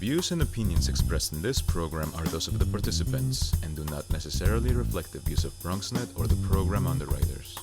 views and opinions expressed in this program are those of the participants and do not necessarily reflect the views of BronxNet or the program underwriters.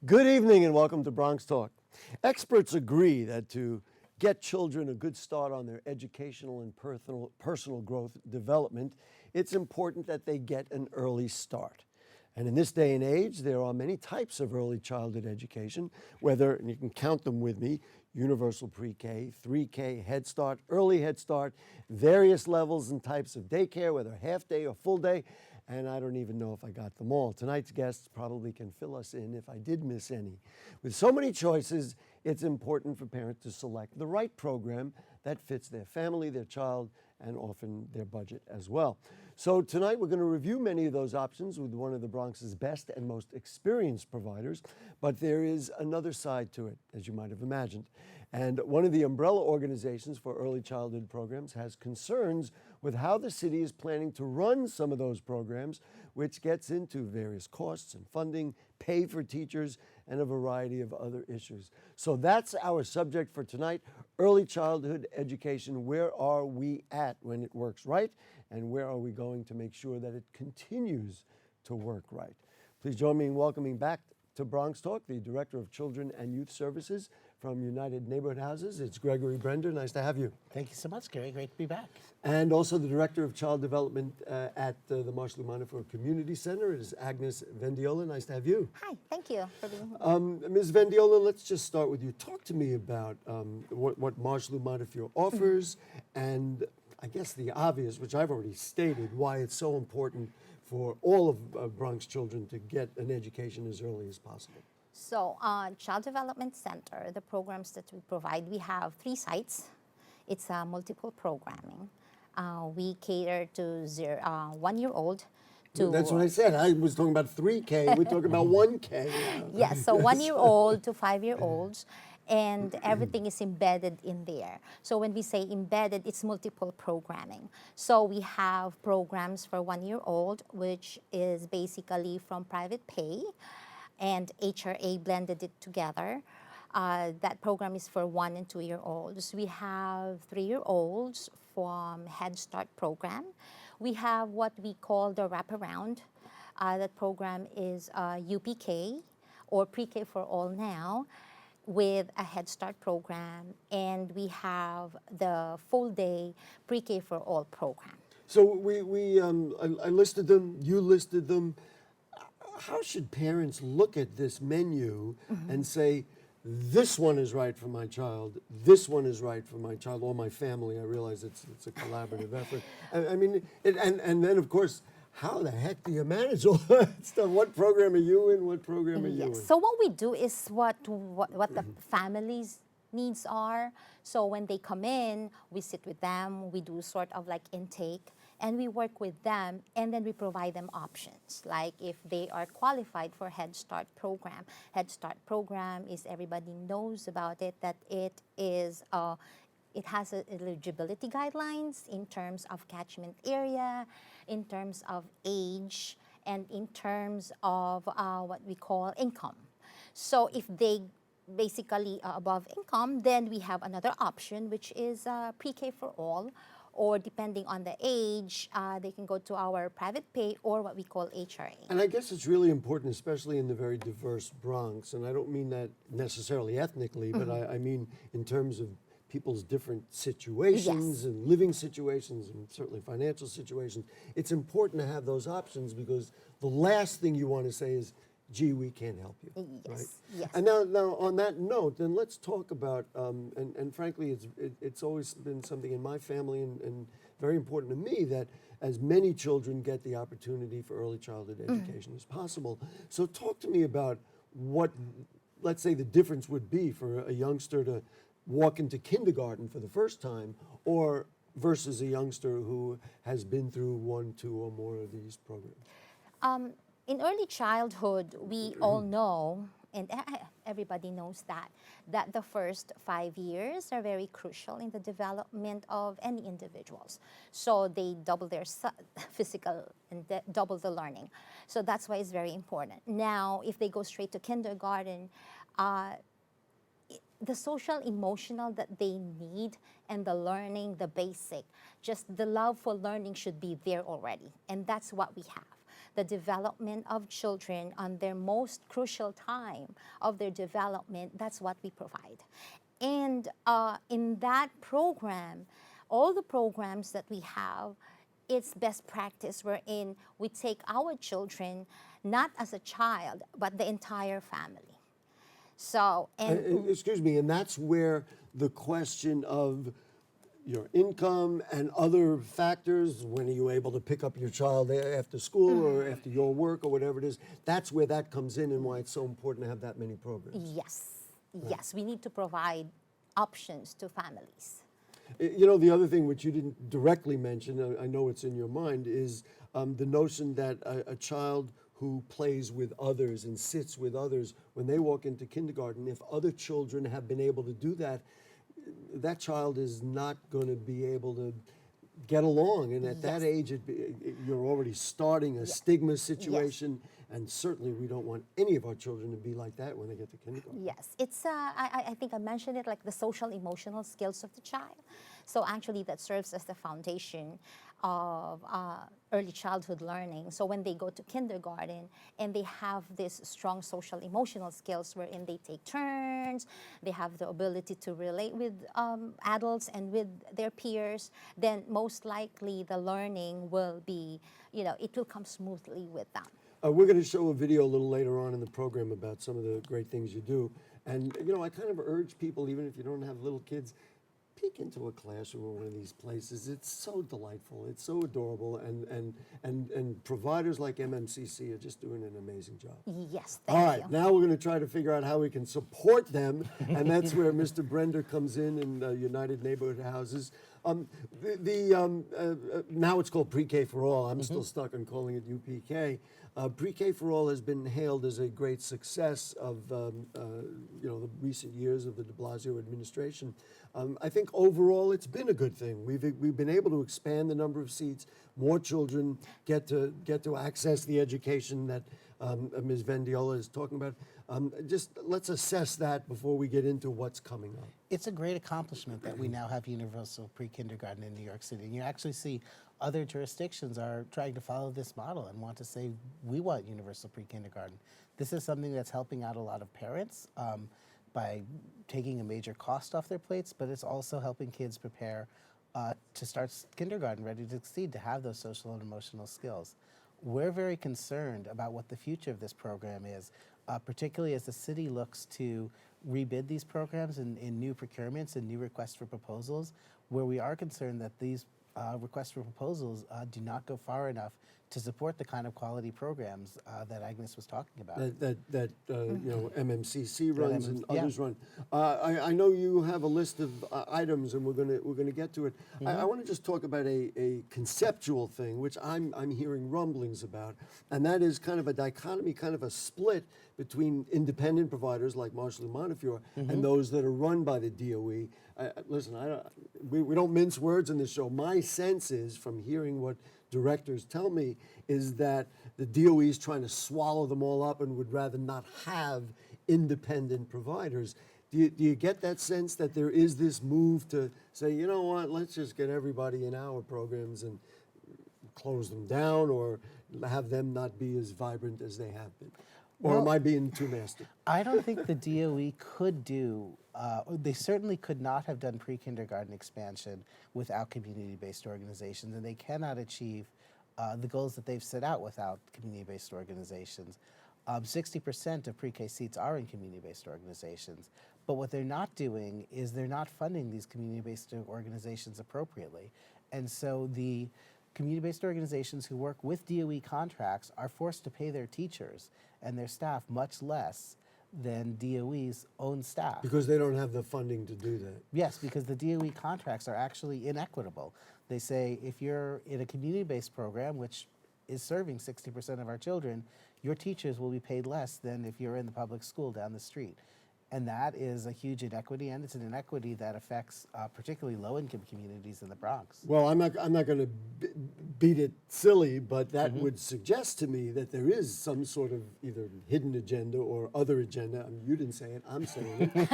Good evening and welcome to BronxTalk. Experts agree that to get children a good start on their educational and personal growth development, it's important that they get an early start. And in this day and age, there are many types of early childhood education, whether, and you can count them with me, universal pre-K, 3K, Head Start, early Head Start, various levels and types of daycare, whether half day or full day, and I don't even know if I got them all. Tonight's guests probably can fill us in if I did miss any. With so many choices, it's important for parents to select the right program that fits their family, their child, and often their budget as well. So tonight we're going to review many of those options with one of the Bronx's best and most experienced providers, but there is another side to it, as you might have imagined. And one of the umbrella organizations for early childhood programs has concerns with how the city is planning to run some of those programs, which gets into various costs and funding, pay for teachers, and a variety of other issues. So that's our subject for tonight, early childhood education. Where are we at when it works right? And where are we going to make sure that it continues to work right? Please join me in welcoming back to BronxTalk the Director of Children and Youth Services from United Neighborhood Houses. It's Gregory Brender. Nice to have you. Thank you so much, Gary. Great to be back. And also the Director of Child Development at the Mosholu Montefiore Community Center is Agnes Vendiola. Nice to have you. Hi, thank you for being here. Ms. Vendiola, let's just start with you. Talk to me about what Mosholu Montefiore offers and I guess the obvious, which I've already stated, why it's so important for all of Bronx children to get an education as early as possible. So, Child Development Center, the programs that we provide, we have 3 sites. It's multiple programming. We cater to 1-year-old. That's what I said. I was talking about 3K. We're talking about 1K. Yes, so 1-year-old to 5-year-olds. And everything is embedded in there. So when we say embedded, it's multiple programming. So we have programs for 1-year-old, which is basically from private pay, and HRA blended it together. That program is for 1- and 2-year-olds. We have 3-year-olds from Head Start program. We have what we call the wraparound. That program is UPK, or PreK for all now, with a Head Start program, and we have the full day pre-K for all program. So I listed them, you listed them. How should parents look at this menu and say, this one is right for my child, this one is right for my child or my family? I realize it's a collaborative effort. I mean, and then of course, how the heck do you manage all that stuff? What program are you in? What program are you in? So what we do is what the family's needs are. So when they come in, we sit with them, we do sort of like intake, and we work with them, and then we provide them options. Like if they are qualified for Head Start program. Head Start program is, everybody knows about it, that it is it has eligibility guidelines in terms of catchment area, in terms of age, and in terms of what we call income. So if they basically are above income, then we have another option, which is pre-K for all, or depending on the age, they can go to our private pay or what we call HRA. And I guess it's really important, especially in the very diverse Bronx, and I don't mean that necessarily ethnically, but I mean in terms of people's different situations and living situations and certainly financial situations. It's important to have those options because the last thing you want to say is, gee, we can't help you. Yes, Right? yes. And now on that note, then let's talk about, and frankly, it's always been something in my family and very important to me that as many children get the opportunity for early childhood education as possible. So talk to me about what, let's say, the difference would be for a youngster to walk into kindergarten for the first time or versus a youngster who has been through 1, 2, or more of these programs. In early childhood, we all know, and everybody knows that the first 5 years are very crucial in the development of any individuals. So they double their physical and double the learning. So that's why it's very important. Now, if they go straight to kindergarten, the social emotional that they need and the learning, the basic, just the love for learning should be there already. And that's what we have. The development of children on their most crucial time of their development, that's what we provide. And in that program, all the programs that we have, it's best practice wherein we take our children not as a child, but the entire family. So, Excuse me, and that's where the question of your income and other factors, when are you able to pick up your child after school or after your work or whatever it is, that's where that comes in and why it's so important to have that many programs. yes, yes, we need to provide options to families. You know, the other thing which you didn't directly mention, I know it's in your mind, is the notion that a child who plays with others and sits with others, when they walk into kindergarten, if other children have been able to do that, that child is not going to be able to get along. And at that age, you're already starting a stigma situation. And certainly we don't want any of our children to be like that when they get to kindergarten. Yes, it's, I think I mentioned it, like the social emotional skills of the child. So actually that serves as the foundation of early childhood learning. So when they go to kindergarten and they have this strong social emotional skills wherein they take turns, they have the ability to relate with adults and with their peers, then most likely the learning will be, you know, it will come smoothly with them. We're going to show a video a little later on in the program about some of the great things you do. And, you know, I kind of urge people, even if you don't have little kids, peek into a classroom or one of these places. It's so delightful. It's so adorable. And providers like MMCC are just doing an amazing job. Yes, All thank right, you. now we're going to try to figure out how we can support them, and that's where Mr. Brender comes in United Neighborhood Houses. Now it's called PreK for All. I'm still stuck on calling it UPK. PreK for All has been hailed as a great success of you know, the recent years of the de Blasio administration. I think overall it's been a good thing. We've been able to expand the number of seats. More children get to access the education that Ms. Vendiola is talking about. Just let's assess that before we get into what's coming up. It's a great accomplishment that we now have universal pre-kindergarten in New York City. And you actually see other jurisdictions are trying to follow this model and want to say, we want universal pre-kindergarten. This is something that's helping out a lot of parents by taking a major cost off their plates, but it's also helping kids prepare to start kindergarten ready to succeed, to have those social and emotional skills. We're very concerned about what the future of this program is, particularly as the city looks to rebid these programs in new procurements and new requests for proposals, where we are concerned that these requests for proposals do not go far enough to support the kind of quality programs that Agnes was talking about. That you know, MMCC runs and yeah. others run. I know you have a list of items, and we're gonna get to it. I want to just talk about a conceptual thing, which I'm hearing rumblings about, and that is kind of a dichotomy, kind of a split between independent providers like Mosholu, Montefiore, and those that are run by the DOE. Listen, we don't mince words in this show. My sense is, from hearing what directors tell me, is that the DOE is trying to swallow them all up and would rather not have independent providers. Do you get that sense that there is this move to say, you know what, let's just get everybody in our programs and close them down or have them not be as vibrant as they have been? Or am I being too nasty? I don't think the DOE could do, they certainly could not have done pre-kindergarten expansion without community-based organizations, and they cannot achieve the goals that they've set out without community-based organizations. 60% of pre-K seats are in community-based organizations. But what they're not doing is they're not funding these community-based organizations appropriately. And so the community-based organizations who work with DOE contracts are forced to pay their teachers and their staff much less than DOE's own staff. Because they don't have the funding to do that. Yes, because the DOE contracts are actually inequitable. They say if you're in a community-based program, which is serving 60% of our children, your teachers will be paid less than if you're in the public school down the street. And that is a huge inequity, and it's an inequity that affects particularly low-income communities in the Bronx. Well, I'm not going to beat it silly, but that would suggest to me that there is some sort of either hidden agenda or other agenda. I mean, you didn't say it, I'm saying it.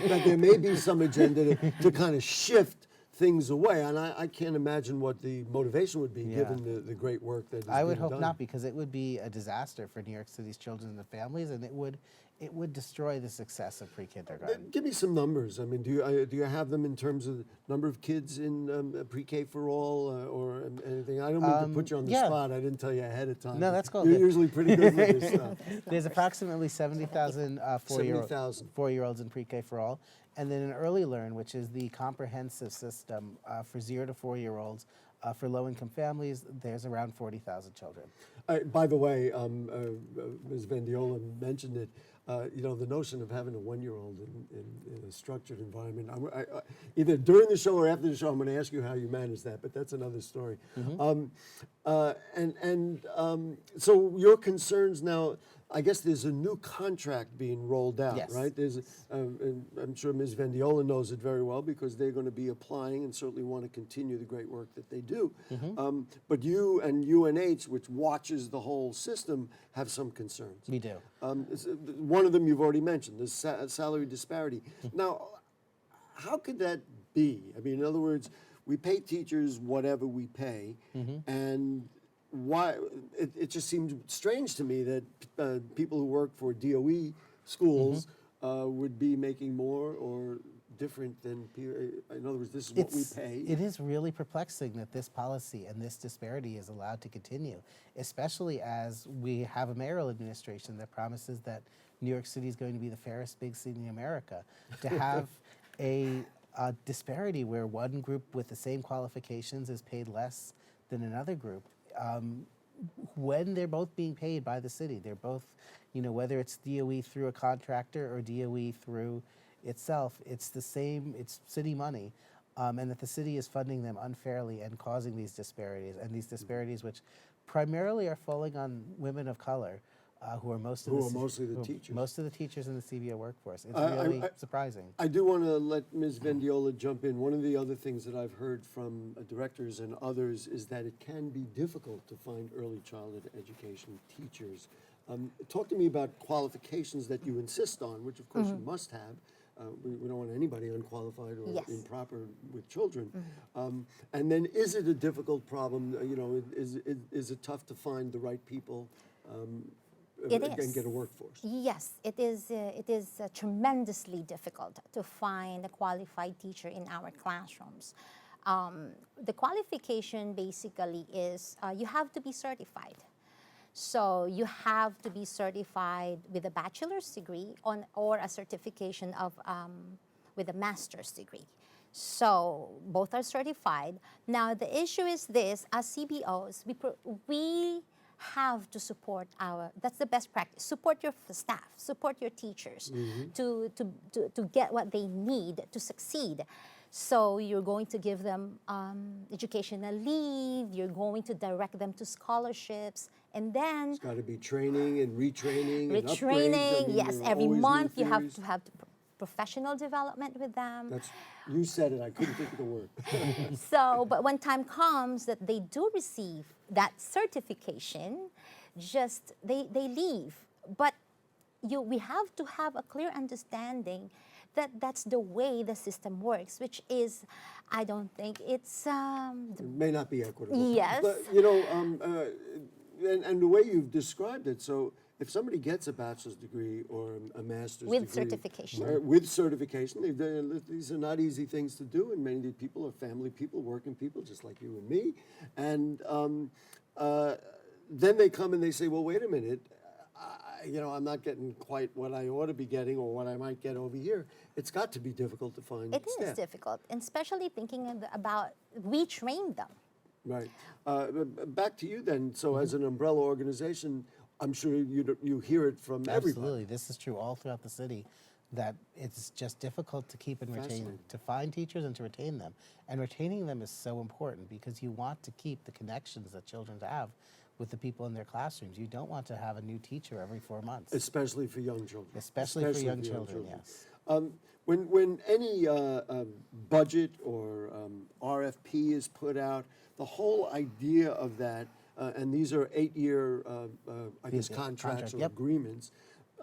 That there may be some agenda to kind of shift things away, and I can't imagine what the motivation would be given the great work that is being done. I would hope not, because it would be a disaster for New York City's children and their families, and it would destroy the success of pre-kindergarten. Give me some numbers. I mean, do you have them in terms of the number of kids in pre-K for all or anything? I don't mean to put you on the spot. I didn't tell you ahead of time. No, that's cool. You're usually pretty good with this stuff. There's approximately 70,000 four-year-olds in pre-K for all. And then in Early Learn, which is the comprehensive system for 0 to 4-year-olds, for low-income families, there's around 40,000 children. By the way, Ms. Vendiola mentioned it. The notion of having a 1-year-old in a structured environment. Either during the show or after the show, I'm going to ask you how you manage that, but that's another story. So your concerns now. I guess there's a new contract being rolled out, Yes. right? And I'm sure Ms. Vendiola knows it very well because they're going to be applying and certainly want to continue the great work that they do. But you and UNH, which watches the whole system, have some concerns. We do. One of them you've already mentioned, the salary disparity. Now, how could that be? I mean, in other words, we pay teachers whatever we pay, and why it just seems strange to me that people who work for DOE schools would be making more or different than in other words, this is what we pay. It is really perplexing that this policy and this disparity is allowed to continue, especially as we have a mayoral administration that promises that New York City is going to be the fairest big city in America. To have a disparity where one group with the same qualifications is paid less than another group, when they're both being paid by the city. They're both, whether it's DOE through a contractor or DOE through itself, it's the same, it's city money, and that the city is funding them unfairly and causing these disparities, which primarily are falling on women of color, who are mostly the teachers. Most of the teachers in the CBO workforce. It's really surprising. I do want to let Ms. Vendiola jump in. One of the other things that I've heard from directors and others is that it can be difficult to find early childhood education teachers. Talk to me about qualifications that you insist on, which of course you must have. We don't want anybody unqualified or improper with children. And then is it a difficult problem? Is it tough to find the right people? And get a workforce. Yes, it is. It is tremendously difficult to find a qualified teacher in our classrooms. The qualification basically is you have to be certified. So you have to be certified with a bachelor's degree or a certification of with a master's degree. So both are certified. Now the issue is this: as CBOs, we have to support that's the best practice. Support your staff, support your teachers to get what they need to succeed. So you're going to give them educational leave, you're going to direct them to scholarships, and then it's got to be training and retraining. Retraining, yes, every month you have to have professional development with them. You said it, I couldn't think of the word. So, but when time comes that they do receive that certification, they leave. But we have to have a clear understanding that that's the way the system works, which is, I don't think it's... it may not be equitable. Yes. But, and the way you've described it, so if somebody gets a bachelor's degree or a master's degree... With certification. With certification, these are not easy things to do, and many of these people are family people, working people, just like you and me. And then they come and they say, well, wait a minute, I'm not getting quite what I ought to be getting or what I might get over here, it's got to be difficult to find It staff. is difficult, and especially thinking about we train them. Right. Back to you then. So as an umbrella organization, I'm sure you hear it from everybody. Absolutely. This is true all throughout the city, that it's just difficult to keep and retain, Fascinating. to find teachers and to retain them. And retaining them is so important because you want to keep the connections that children have with the people in their classrooms. You don't want to have a new teacher every 4 months. Especially for young children. Especially for young children, yes. When any budget or RFP is put out, the whole idea of that, and these are 8-year, I guess, contracts or yep. agreements.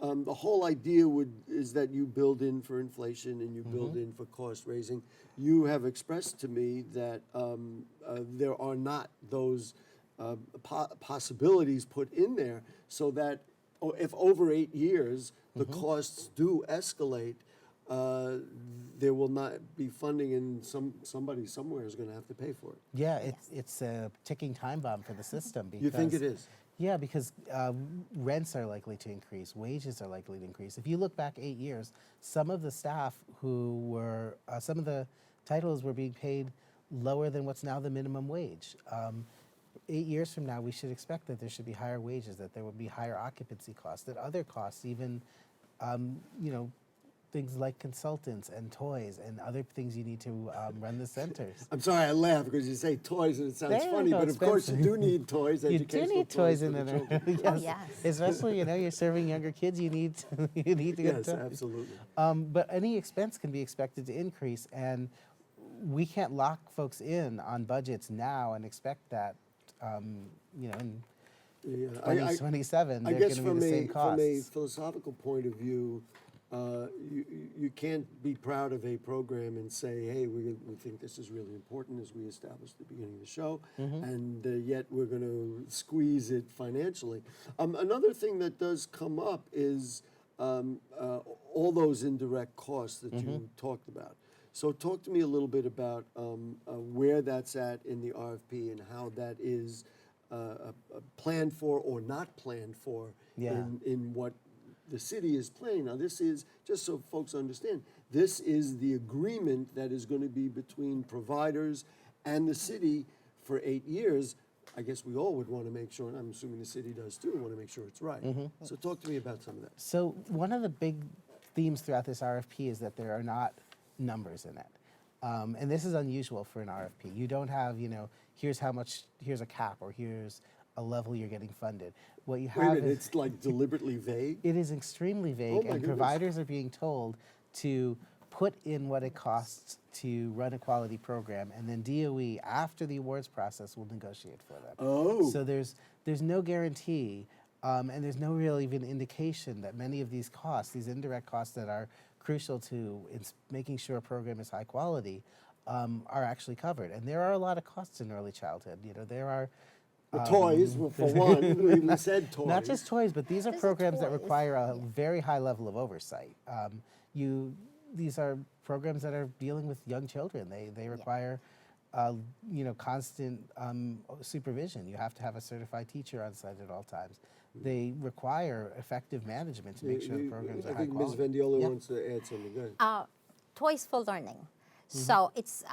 The whole idea is that you build in for inflation and you build in for cost raising. You have expressed to me that there are not those possibilities put in there, so that if over 8 years the costs do escalate, there will not be funding, and somebody somewhere is going to have to pay for it. Yeah, it's a ticking time bomb for the system. Because, You think it is? Yeah, because rents are likely to increase, wages are likely to increase. If you look back 8 years, some of the staff who were, some of the titles were being paid lower than what's now the minimum wage. 8 years from now, we should expect that there should be higher wages, that there will be higher occupancy costs, that other costs, even, things like consultants and toys and other things you need to run the centers. I'm sorry, I laugh because you say toys and it sounds They're funny, but of course you do need toys, You do educational need toys for in the there. children. Yes. Yes. Especially, you're serving younger kids, you need to get Yes, toys. absolutely. But any expense can be expected to increase, and we can't lock folks in on budgets now and expect that, in Yeah, 2027, I they're guess going to be the same from a costs. philosophical point of view, you can't be proud of a program and say, hey, we think this is really important, as we established at the beginning of the show, and yet we're going to squeeze it financially. Another thing that does come up is all those indirect costs that you talked about. So talk to me a little bit about where that's at in the RFP and how that is planned for or not planned for in what the city is planning. Now, this is, just so folks understand, this is the agreement that is going to be between providers and the city for 8 years. I guess we all would want to make sure, and I'm assuming the city does too, want to make sure it's right. So talk to me about some of that. So one of the big themes throughout this RFP is that there are not numbers in it. And this is unusual for an RFP. You don't have, here's how much, here's a cap, or here's a level you're getting funded. What you have Wait a minute, is, it's like deliberately vague? it is extremely vague, my and goodness. providers are being told to put in what it costs to run a quality program, and then DOE, after the awards process, will negotiate for them. Oh. So there's no guarantee, and there's no real even indication that many of these costs, these indirect costs that are crucial to making sure a program is high quality, are actually covered. And there are a lot of costs in early childhood. There are The toys, well, for one, we even said toys. not just toys, but these are These are programs that toys, require a very high level of oversight. These are programs that are dealing with young children. They require, constant supervision. You have to have a certified teacher on site at all times. They require effective management to make sure the programs are I high think Ms. quality. Vendiola Yep. wants to add something. Go ahead. Toys for learning. So it's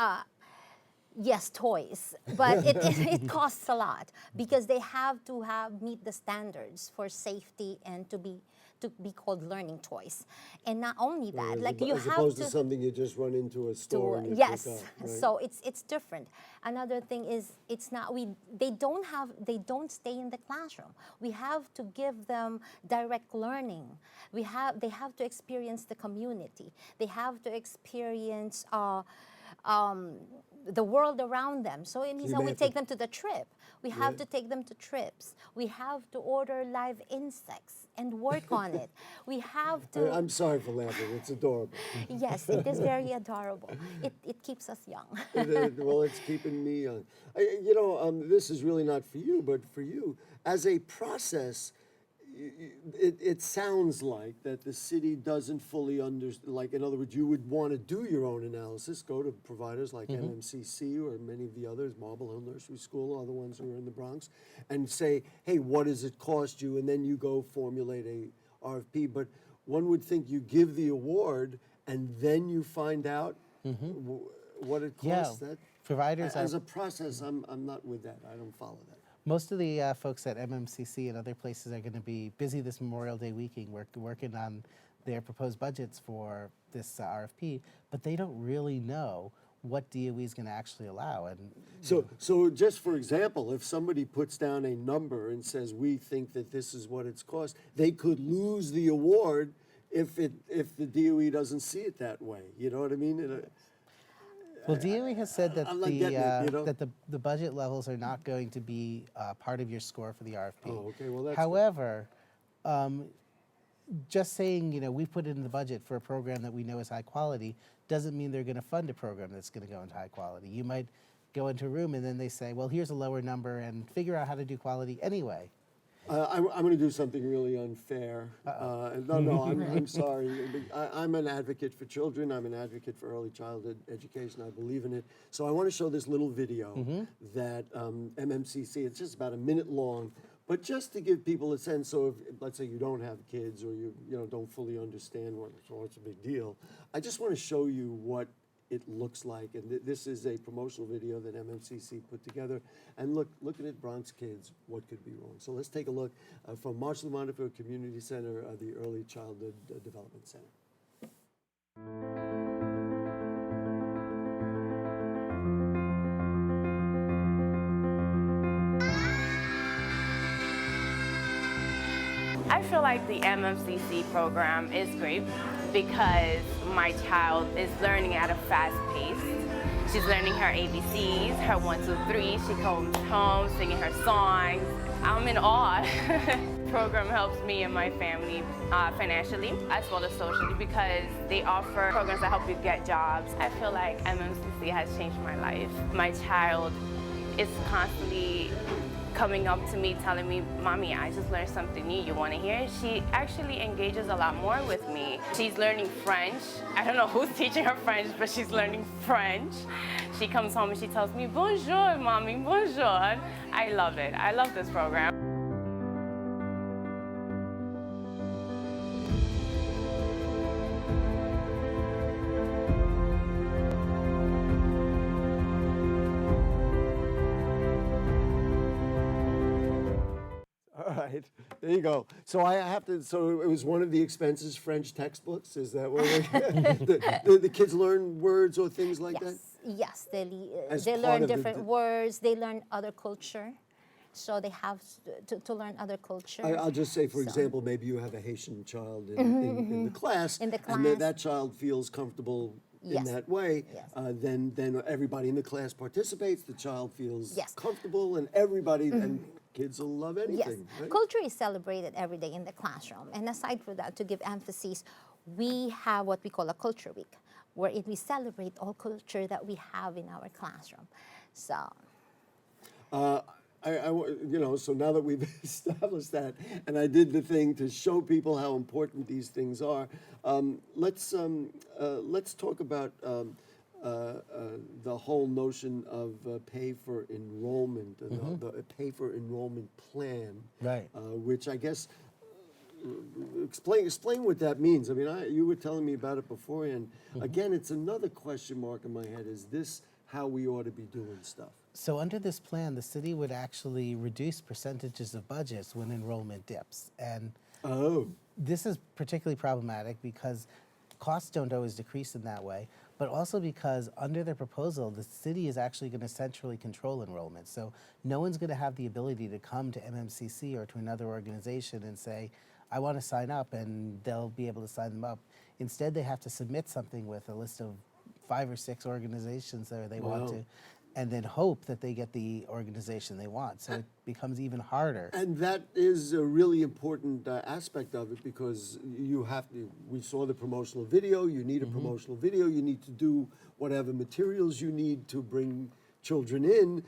yes, toys, but it costs a lot because they have to meet the standards for safety and to be called learning toys. And not only that, like you as have opposed to to something you just run into a store and you yes. pick up, right? So it's different. Another thing is it's not they don't stay in the classroom. We have to give them direct learning. They have to experience the community. They have to experience the world around them. So it means that we take them to the trip. We have to take them to trips. We have to order live insects and work on it. We have to. I'm sorry for laughing. It's adorable. Yes, it is very adorable. It keeps us young. Well, it's keeping me young. This is really not for you, but for you. As a process, it sounds like that the city doesn't fully understand, like, in other words, you would want to do your own analysis, go to providers like MMCC or many of the others, Marble Hill Nursery School, other ones who are in the Bronx, and say, hey, what does it cost you? And then you go formulate a RFP. But one would think you give the award and then you find out what it costs. Yeah, That providers as are- a process, I'm not with that. I don't follow that. Most of the folks at MMCC and other places are going to be busy this Memorial Day weekend working on their proposed budgets for this RFP, but they don't really know what DOE is going to actually allow. And So just for example, if somebody puts down a number and says, we think that this is what it's cost, they could lose the award if the DOE doesn't see it that way. You know what I mean? well, DOE has said that I'm not getting it, you know? that the budget levels are not going to be part of your score for the RFP. Oh, okay, well, that's good. However, just saying, we put it in the budget for a program that we know is high quality doesn't mean they're going to fund a program that's going to go into high quality. You might go into a room and then they say, well, here's a lower number and figure out how to do quality anyway. I'm going to do something really unfair. No, I'm sorry. I'm an advocate for children. I'm an advocate for early childhood education. I believe in it. So I want to show this little video that MMCC, it's just about a minute long, but just to give people a sense. So if, let's say you don't have kids or you don't fully understand what's a big deal, I just want to show you what it looks like. And this is a promotional video that MMCC put together. And looking at Bronx kids, what could be wrong? So let's take a look from Mosholu Montefiore Community Center, the Early Childhood Development Center. I feel like the MMCC program is great because my child is learning at a fast pace. She's learning her ABCs, her 1, 2, 3. She comes home singing her songs. I'm in awe. The program helps me and my family financially as well as socially because they offer programs that help you get jobs. I feel like MMCC has changed my life. My child is constantly coming up to me telling me, Mommy, I just learned something new, you want to hear? She actually engages a lot more with me. She's learning French. I don't know who's teaching her French, but she's learning French. She comes home and she tells me, Bonjour, Mommy, bonjour. I love it. I love this program. All right, there you go. So I have to. So it was one of the expenses, French textbooks. Is that where the kids learn words or things like that? Yes, As they part learn of the different words. They learn other culture, so they have to learn other culture. I'll just say, for So- example, maybe you have a Haitian child in the class, In the and class. that child feels comfortable in Yes. that way. Yes. Then everybody in the class participates. The child feels Yes. comfortable, and everybody and kids will love Yes, anything. Right? culture is celebrated every day in the classroom. And aside from that, to give emphasis, we have what we call a culture week, where we celebrate all culture that we have in our classroom. So, So now that we've established that, and I did the thing to show people how important these things are, let's talk about the whole notion of pay for enrollment, the pay for enrollment plan, Right. Which I guess explain what that means. I mean, you were telling me about it beforehand. Again, it's another question mark in my head. Is this how we ought to be doing stuff? So under this plan, the city would actually reduce percentages of budgets when enrollment dips. And Oh. this is particularly problematic because costs don't always decrease in that way, but also because under their proposal, the city is actually going to centrally control enrollment. So no one's going to have the ability to come to MMCC or to another organization and say, I want to sign up, and they'll be able to sign them up. Instead, they have to submit something with a list of 5 or 6 organizations that they want Wow. to, and then hope that they get the organization they want. So it becomes even harder. And that is a really important aspect of it because you have to, we saw the promotional video, you need a promotional video, you need to do whatever materials you need to bring children in.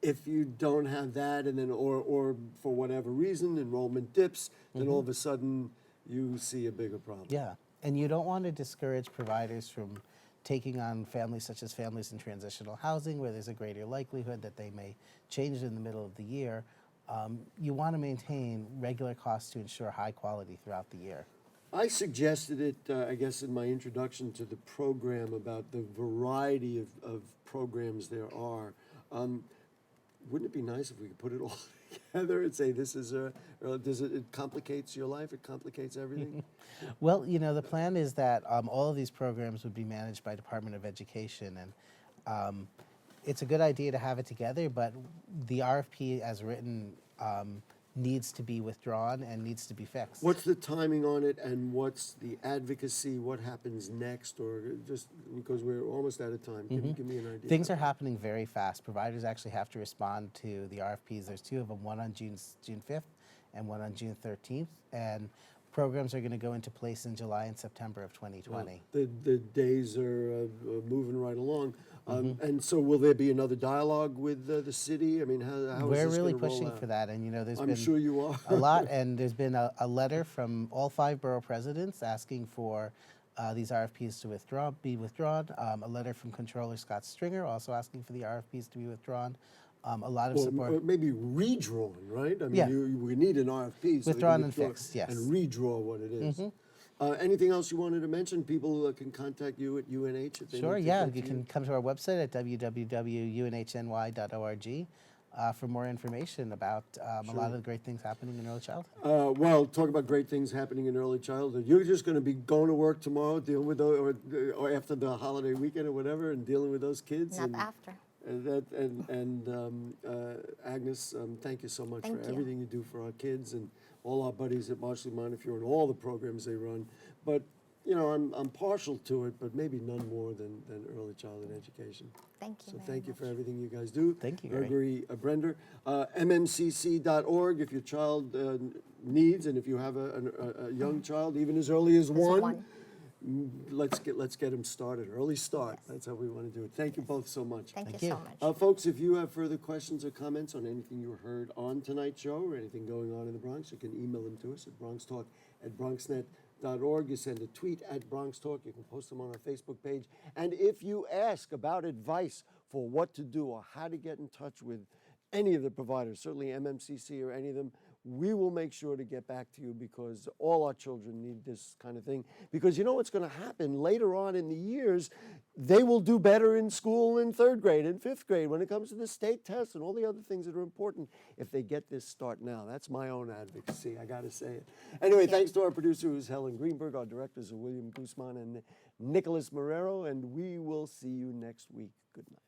if you don't have that, and then or for whatever reason enrollment dips, then all of a sudden you see a bigger problem. Yeah, and you don't want to discourage providers from taking on families such as families in transitional housing, where there's a greater likelihood that they may change in the middle of the year. You want to maintain regular costs to ensure high quality throughout the year. I suggested it, I guess, in my introduction to the program about the variety of programs there are. Wouldn't it be nice if we could put it all together and say this is it complicates your life, it complicates everything? Well, the plan is that all of these programs would be managed by Department of Education, and it's a good idea to have it together, but the RFP as written needs to be withdrawn and needs to be fixed. What's the timing on it, and what's the advocacy? What happens next, or just because we're almost out of time? Give me an idea. Things are happening very fast. Providers actually have to respond to the RFPs. There's two of them, one on June 5th and one on June 13th, and programs are going to go into place in July and September of 2020. The days are moving right along. And so will there be another dialogue with the city? I mean, how is We're this really gonna roll pushing out? for that, and there's I'm been sure you are. a lot, and there's been a letter from all 5 borough presidents asking for these RFPs to be withdrawn. A letter from Controller Scott Stringer also asking for the RFPs to be withdrawn. A lot of support. Or maybe redrawn, right? I mean, Yeah. we need an RFP. So they Withdrawn can and withdraw fixed, yes. And redraw what it is. Anything else you wanted to mention? People can contact you at UNH if they Sure, need to yeah. get You to can come to our website at www.unhny.org for more information about a lot of the great things happening in early childhood. Well, talk about great things happening in early childhood. You're just going to be going to work tomorrow, dealing with those, or after the holiday weekend or whatever, and dealing with those kids. Not and, after. Agnes, thank you so much Thank for you. everything you do for our kids and all our buddies at Mosholu, Montefiore, and all the programs they run. But I'm partial to it, but maybe none more than early childhood education. Thank you. So very thank you much. for everything you guys do. Thank you, Gary. Gregory Brender, mmcc.org if your child needs, and if you have a young child, even as early as one. Let's get them started. Early start. Yes. That's how we want to do it. Thank you both so much. Thank Thank you you. so much. Folks, if you have further questions or comments on anything you heard on tonight's show or anything going on in the Bronx, you can email them to us at bronxtalk@bronxnet.org. You send a tweet at BronxTalk. You can post them on our Facebook page. And if you ask about advice for what to do or how to get in touch with any of the providers, certainly MMCC or any of them, we will make sure to get back to you, because all our children need this kind of thing. Because you know what's going to happen later on in the years, they will do better in school in 3rd grade and 5th grade when it comes to the state tests and all the other things that are important if they get this start now. That's my own advocacy, I got to say it. Anyway, thanks to our producer, who's Helen Greenberg. Our directors are William Guzman and Nicholas Marrero, and we will see you next week. Good night.